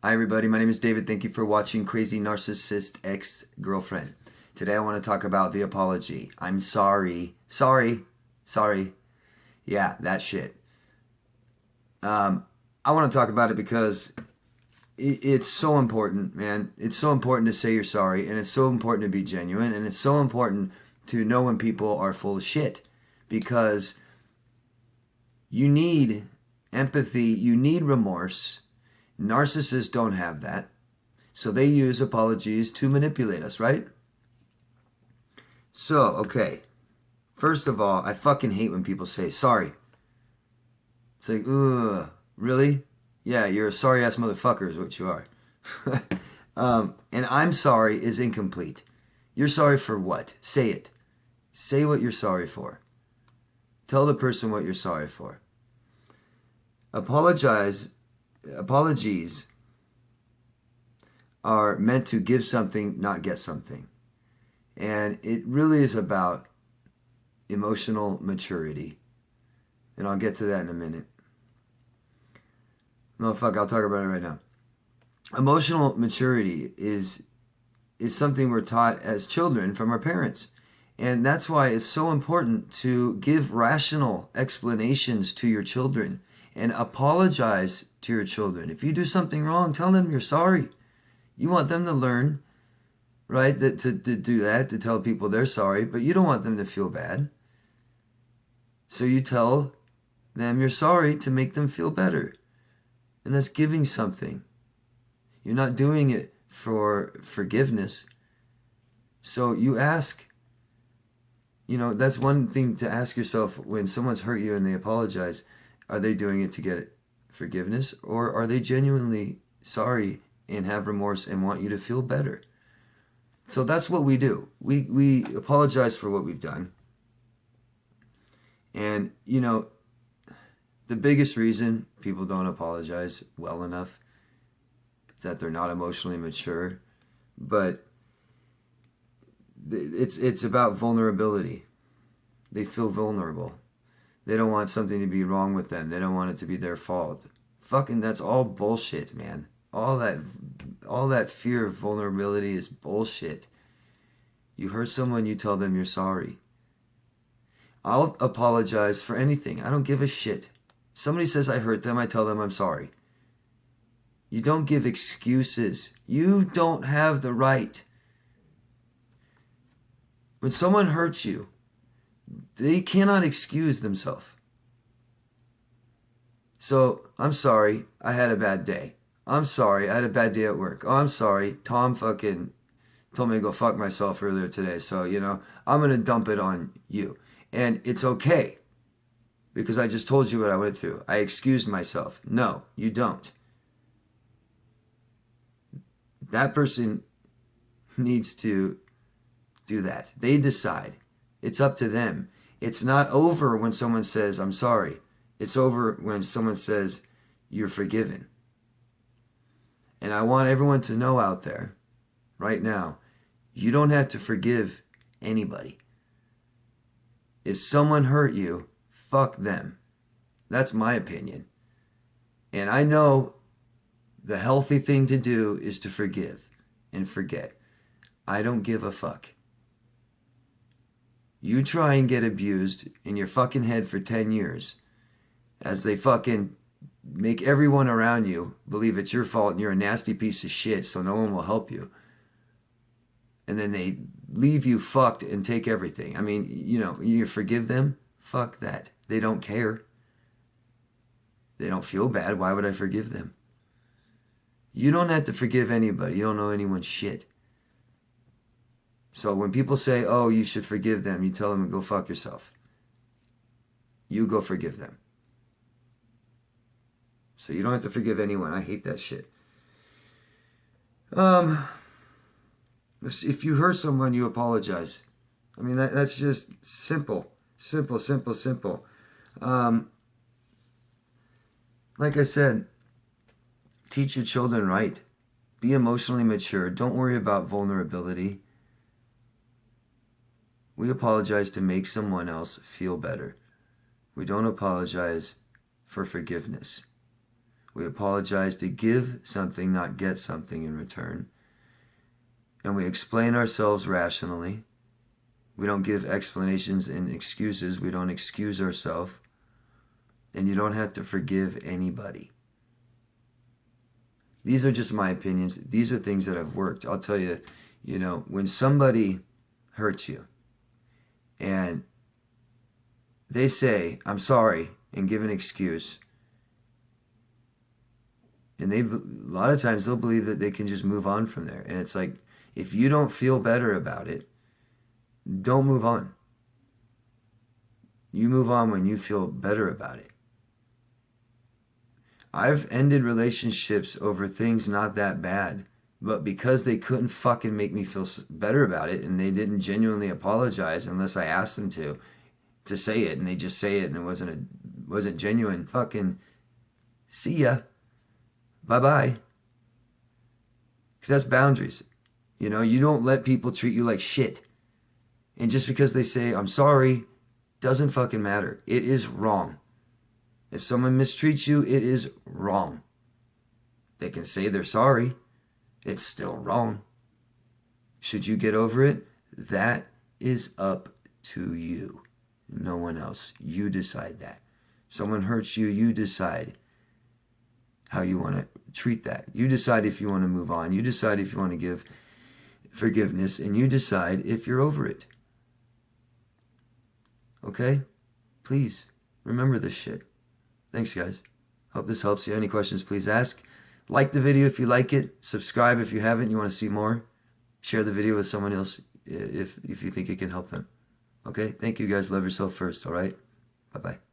Hi everybody, my name is David. Thank you for watching Crazy Narcissist Ex-Girlfriend. Today I want to talk about the apology. I'm sorry. Sorry. Yeah, that shit. I want to talk about it because it's so important, man. It's so important to say you're sorry, and it's so important to be genuine, and it's so important to know when people are full of shit, because you need empathy, you need remorse. Narcissists don't have that, so they use apologies to manipulate us, right? So, okay, first of all, I fucking hate when people say sorry. It's like, ugh, really? Yeah, you're a sorry-ass motherfucker is what you are. And I'm sorry is incomplete. You're sorry for what? Say it. Say what you're sorry for. Tell the person what you're sorry for. Apologies are meant to give something, not get something. And it really is about emotional maturity. And I'll get to that in a minute. No, fuck, I'll talk about it right now. Emotional maturity is something we're taught as children from our parents. And that's why it's so important to give rational explanations to your children and apologize to your children. If you do something wrong, tell them you're sorry. You want them to learn, right, to do that, to tell people they're sorry, but you don't want them to feel bad. So you tell them you're sorry to make them feel better. And that's giving something. You're not doing it for forgiveness. So you ask, that's one thing to ask yourself when someone's hurt you and they apologize. Are they doing it to get forgiveness, or are they genuinely sorry and have remorse and want you to feel better? So that's what we do. We apologize for what we've done. And, the biggest reason people don't apologize well enough is that they're not emotionally mature. But it's about vulnerability. They feel vulnerable. They don't want something to be wrong with them. They don't want it to be their fault. Fucking, that's all bullshit, man. All that fear of vulnerability is bullshit. You hurt someone, you tell them you're sorry. I'll apologize for anything. I don't give a shit. Somebody says I hurt them, I tell them I'm sorry. You don't give excuses. You don't have the right. When someone hurts you, they cannot excuse themselves. So, I'm sorry, I had a bad day. I'm sorry, I had a bad day at work. Oh, I'm sorry, Tom fucking told me to go fuck myself earlier today. So, I'm going to dump it on you. And it's okay, because I just told you what I went through. I excused myself. No, you don't. That person needs to do that. They decide. It's up to them. It's not over when someone says, I'm sorry. It's over when someone says, you're forgiven. And I want everyone to know out there, right now, you don't have to forgive anybody. If someone hurt you, fuck them. That's my opinion. And I know the healthy thing to do is to forgive and forget. I don't give a fuck. You try and get abused in your fucking head for 10 years as they fucking make everyone around you believe it's your fault and you're a nasty piece of shit, so no one will help you. And then they leave you fucked and take everything. I mean, you forgive them? Fuck that. They don't care. They don't feel bad. Why would I forgive them? You don't have to forgive anybody. You don't know anyone's shit. So when people say, oh, you should forgive them, you tell them to go fuck yourself. You go forgive them. So you don't have to forgive anyone. I hate that shit. If you hurt someone, you apologize. I mean, that's just simple. Simple. Like I said, teach your children right. Be emotionally mature. Don't worry about vulnerability. We apologize to make someone else feel better. We don't apologize for forgiveness. We apologize to give something, not get something in return. And we explain ourselves rationally. We don't give explanations and excuses. We don't excuse ourselves. And you don't have to forgive anybody. These are just my opinions. These are things that have worked. I'll tell you, when somebody hurts you and they say, I'm sorry, and give an excuse, and a lot of times they'll believe that they can just move on from there. And it's like, if you don't feel better about it, don't move on. You move on when you feel better about it. I've ended relationships over things not that bad, but because they couldn't fucking make me feel better about it, and they didn't genuinely apologize unless I asked them to say it, and they just say it, and it wasn't genuine. Fucking see ya, bye bye. Because that's boundaries. You don't let people treat you like shit. And just because they say I'm sorry, doesn't fucking matter. It is wrong. If someone mistreats you, it is wrong. They can say they're sorry. It's still wrong. Should you get over it? That is up to you. No one else. You decide that. Someone hurts you, you decide how you want to treat that. You decide if you want to move on. You decide if you want to give forgiveness, and you decide if you're over it. Okay? Please, remember this shit. Thanks, guys. Hope this helps you. Any questions, please ask. Like the video if you like it. Subscribe if you haven't. You want to see more. Share the video with someone else if you think it can help them. Okay? Thank you, guys. Love yourself first, all right? Bye-bye.